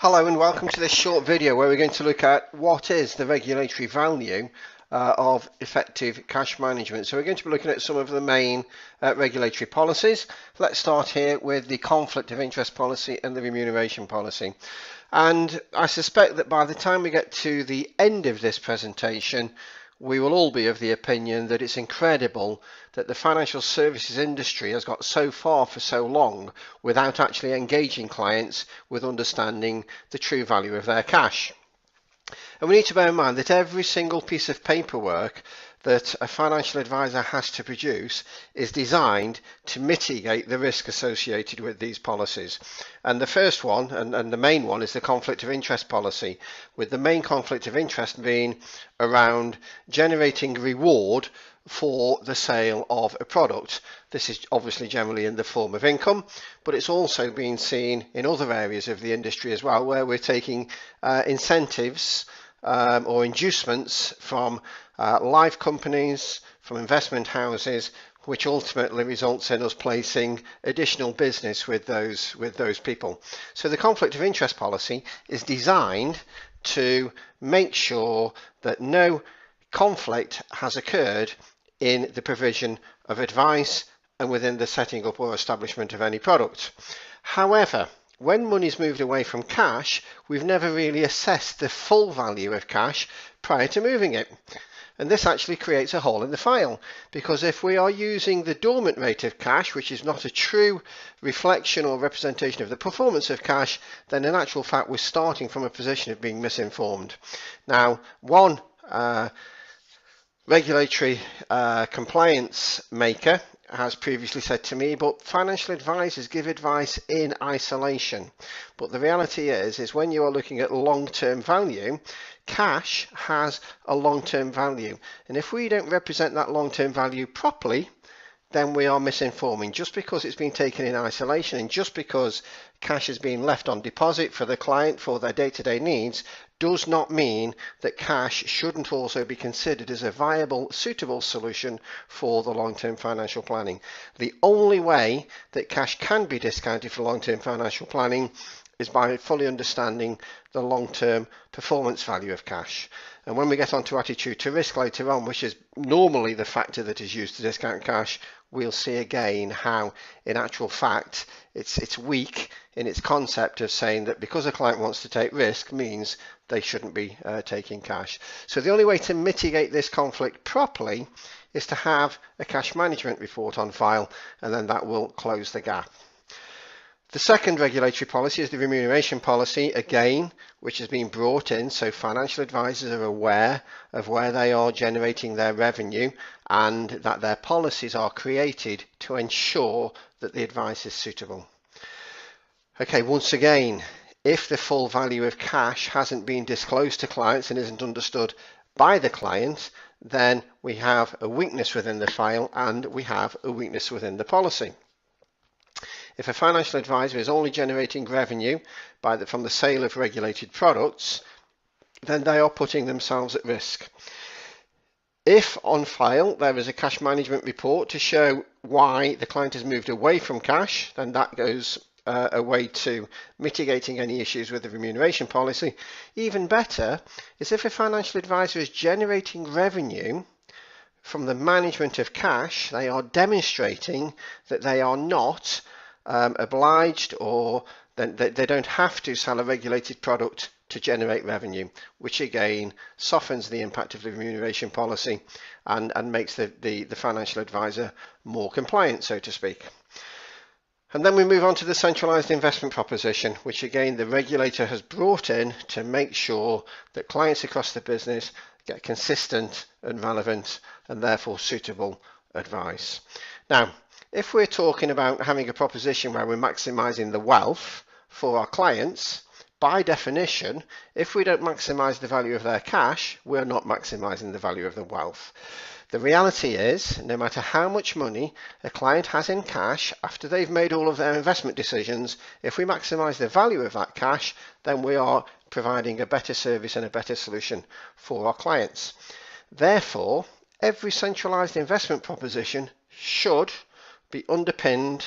Hello and welcome to this short video where we're going to look at what is the regulatory value of effective cash management. So we're going to be looking at some of the main regulatory policies. Let's start here with the conflict of interest policy and the remuneration policy. And I suspect that by the time we get to the end of this presentation, we will all be of the opinion that it's incredible that the financial services industry has got so far for so long without actually engaging clients with understanding the true value of their cash. And we need to bear in mind that every single piece of paperwork that a financial advisor has to produce is designed to mitigate the risk associated with these policies. And the first one, and the main one, is the conflict of interest policy, with the main conflict of interest being around generating reward for the sale of a product. This is obviously generally in the form of income, but it's also been seen in other areas of the industry as well, where we're taking incentives or inducements from life companies, from investment houses, which ultimately results in us placing additional business with those people. So the conflict of interest policy is designed to make sure that no conflict has occurred in the provision of advice and within the setting up or establishment of any product. However, when money's moved away from cash, we've never really assessed the full value of cash prior to moving it. And this actually creates a hole in the file, because if we are using the dormant rate of cash, which is not a true reflection or representation of the performance of cash, then in actual fact we're starting from a position of being misinformed. Now, one regulatory compliance maker has previously said to me, but financial advisors give advice in isolation. But the reality is when you are looking at long-term value, cash has a long-term value. And if we don't represent that long-term value properly, then we are misinforming. Just because it's been taken in isolation and just because cash has been left on deposit for the client for their day-to-day needs does not mean that cash shouldn't also be considered as a viable, suitable solution for the long-term financial planning. The only way that cash can be discounted for long-term financial planning is by fully understanding the long-term performance value of cash. And when we get on to attitude to risk later on, which is normally the factor that is used to discount cash, we'll see again how in actual fact it's weak in its concept of saying that because a client wants to take risk means they shouldn't be taking cash. So the only way to mitigate this conflict properly is to have a cash management report on file, and then that will close the gap. The second regulatory policy is the remuneration policy, again, which has been brought in so financial advisors are aware of where they are generating their revenue and that their policies are created to ensure that the advice is suitable. Okay, once again, if the full value of cash hasn't been disclosed to clients and isn't understood by the client, then we have a weakness within the file and we have a weakness within the policy. If a financial advisor is only generating revenue from the sale of regulated products, then they are putting themselves at risk. If on file there is a cash management report to show why the client has moved away from cash, then that goes a way to mitigating any issues with the remuneration policy. Even better is if a financial advisor is generating revenue from the management of cash, they are demonstrating that they are not obliged or they don't have to sell a regulated product to generate revenue, which again softens the impact of the remuneration policy and makes the financial advisor more compliant, so to speak. And then we move on to the centralized investment proposition, which again the regulator has brought in to make sure that clients across the business get consistent and relevant and therefore suitable advice. Now, if we're talking about having a proposition where we're maximizing the wealth for our clients, by definition, if we don't maximize the value of their cash, we're not maximizing the value of the wealth. The reality is, no matter how much money a client has in cash after they've made all of their investment decisions, if we maximize the value of that cash, then we are providing a better service and a better solution for our clients. Therefore, every centralized investment proposition should be underpinned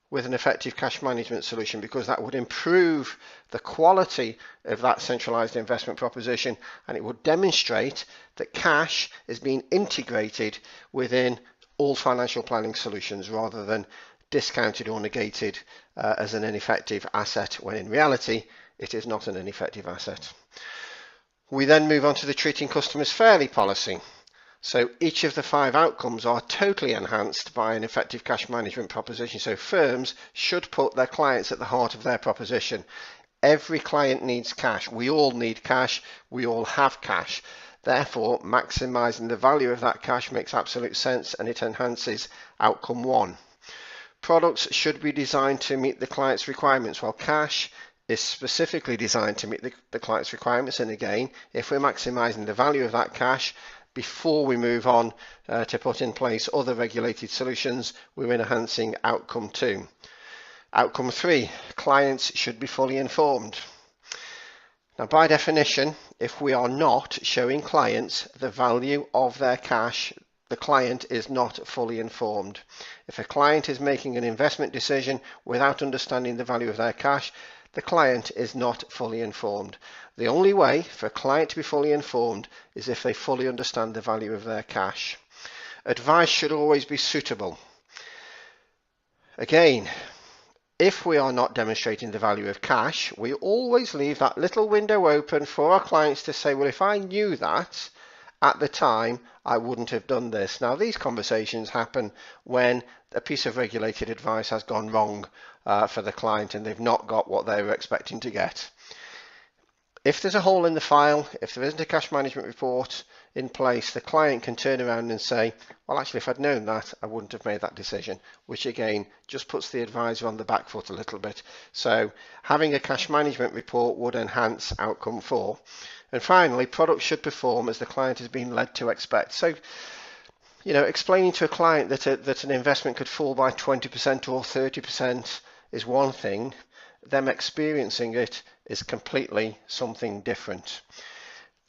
with an effective cash management solution, because that would improve the quality of that centralized investment proposition, and it would demonstrate that cash is being integrated within all financial planning solutions rather than discounted or negated as an ineffective asset, when in reality it is not an ineffective asset. We then move on to the treating customers fairly policy. So each of the 5 outcomes are totally enhanced by an effective cash management proposition. So firms should put their clients at the heart of their proposition. Every client needs cash. We all need cash. We all have cash. Therefore, maximizing the value of that cash makes absolute sense, and it enhances outcome 1. Products should be designed to meet the client's requirements. Well, cash is specifically designed to meet the client's requirements. And again, if we're maximizing the value of that cash before we move on to put in place other regulated solutions, we're enhancing outcome 2. Outcome 3, clients should be fully informed. Now, by definition, if we are not showing clients the value of their cash, the client is not fully informed. If a client is making an investment decision without understanding the value of their cash, the client is not fully informed. The only way for a client to be fully informed is if they fully understand the value of their cash. Advice should always be suitable. Again, if we are not demonstrating the value of cash, we always leave that little window open for our clients to say, well, if I knew that at the time, I wouldn't have done this. Now, these conversations happen when a piece of regulated advice has gone wrong for the client and they've not got what they were expecting to get. If there's a hole in the file, if there isn't a cash management report in place, the client can turn around and say, well, actually, if I'd known that, I wouldn't have made that decision, which again just puts the advisor on the back foot a little bit. So having a cash management report would enhance outcome 4. And finally, products should perform as the client has been led to expect. So, explaining to a client that an investment could fall by 20% or 30% is one thing. Them experiencing it is completely something different.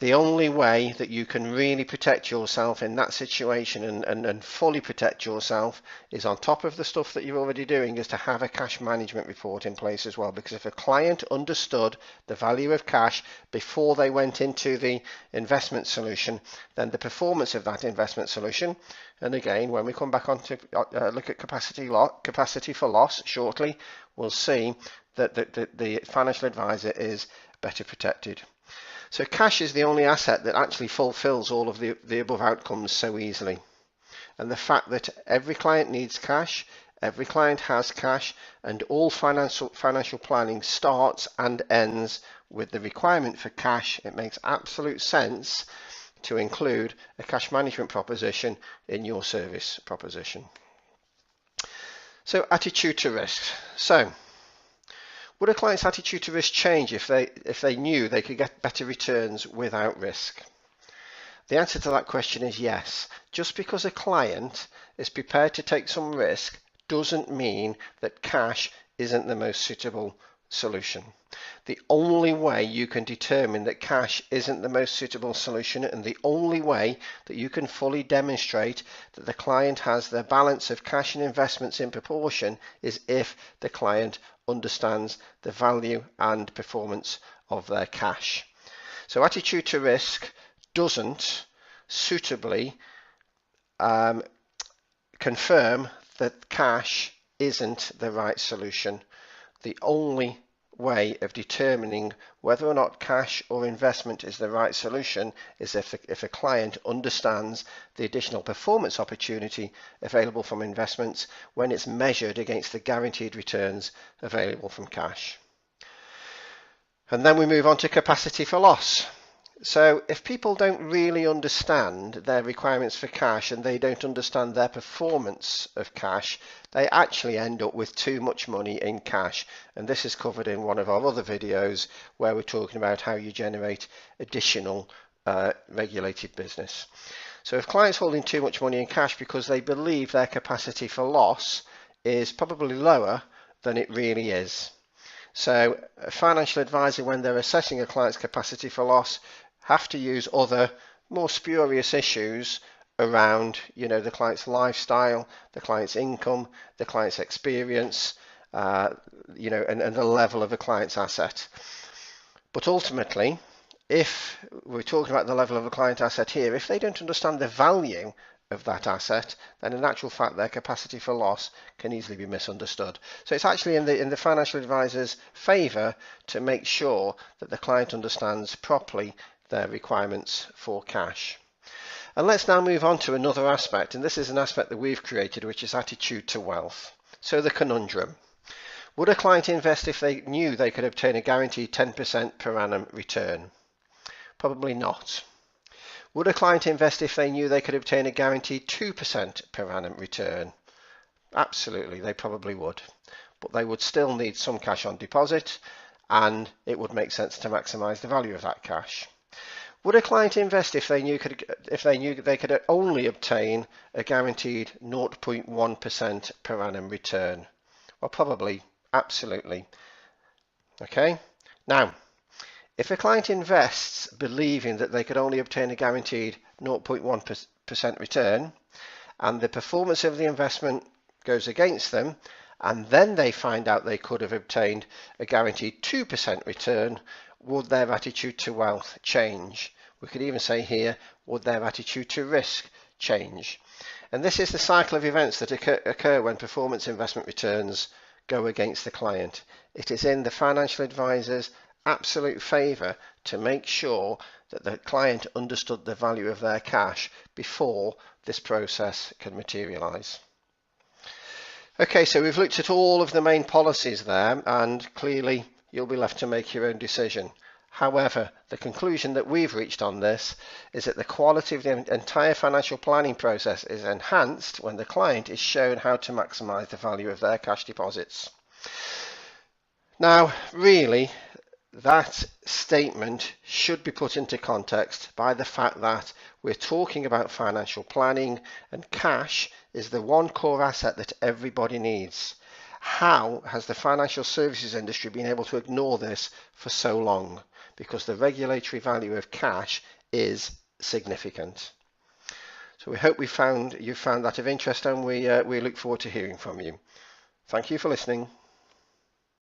The only way that you can really protect yourself in that situation and fully protect yourself is, on top of the stuff that you're already doing, is to have a cash management report in place as well. Because if a client understood the value of cash before they went into the investment solution, then the performance of that investment solution, and again, when we come back on to look at capacity for loss shortly, we'll see that the financial advisor is better protected. So cash is the only asset that actually fulfills all of the above outcomes so easily. And the fact that every client needs cash, every client has cash, and all financial planning starts and ends with the requirement for cash, it makes absolute sense to include a cash management proposition in your service proposition. So attitude to risk. So would a client's attitude to risk change if they knew they could get better returns without risk? The answer to that question is yes. Just because a client is prepared to take some risk doesn't mean that cash isn't the most suitable solution. The only way you can determine that cash isn't the most suitable solution, and the only way that you can fully demonstrate that the client has their balance of cash and investments in proportion, is if the client understands the value and performance of their cash. So attitude to risk doesn't suitably confirm that cash isn't the right solution. The only way of determining whether or not cash or investment is the right solution is if a client understands the additional performance opportunity available from investments when it's measured against the guaranteed returns available from cash. And then we move on to capacity for loss. So if people don't really understand their requirements for cash and they don't understand their performance of cash, they actually end up with too much money in cash. And this is covered in one of our other videos where we're talking about how you generate additional regulated business. So if clients holding too much money in cash because they believe their capacity for loss is probably lower than it really is. So a financial advisor, when they're assessing a client's capacity for loss, have to use other more spurious issues around, the client's lifestyle, the client's income, the client's experience, and the level of the client's asset. But ultimately, if we're talking about the level of a client asset here, if they don't understand the value of that asset, then in actual fact their capacity for loss can easily be misunderstood. So it's actually in the financial advisor's favour to make sure that the client understands properly their requirements for cash. And let's now move on to another aspect, and this is an aspect that we've created, which is attitude to wealth. So the conundrum. Would a client invest if they knew they could obtain a guaranteed 10% per annum return? Probably not. Would a client invest if they knew they could obtain a guaranteed 2% per annum return? Absolutely, they probably would. But they would still need some cash on deposit, and it would make sense to maximise the value of that cash. Would a client invest if they knew they could only obtain a guaranteed 0.1% per annum return? Well, probably, absolutely. Okay, now, if a client invests believing that they could only obtain a guaranteed 0.1% return, and the performance of the investment goes against them, and then they find out they could have obtained a guaranteed 2% return, would their attitude to wealth change? We could even say here, would their attitude to risk change? And this is the cycle of events that occur when performance investment returns go against the client. It is in the financial advisor's absolute favour to make sure that the client understood the value of their cash before this process can materialise. Okay, so we've looked at all of the main policies there, and clearly you'll be left to make your own decision. However, the conclusion that we've reached on this is that the quality of the entire financial planning process is enhanced when the client is shown how to maximise the value of their cash deposits. Now, really, that statement should be put into context by the fact that we're talking about financial planning, and cash is the one core asset that everybody needs. How has the financial services industry been able to ignore this for so long? Because the regulatory value of cash is significant. So we hope you found that of interest, and we look forward to hearing from you. Thank you for listening.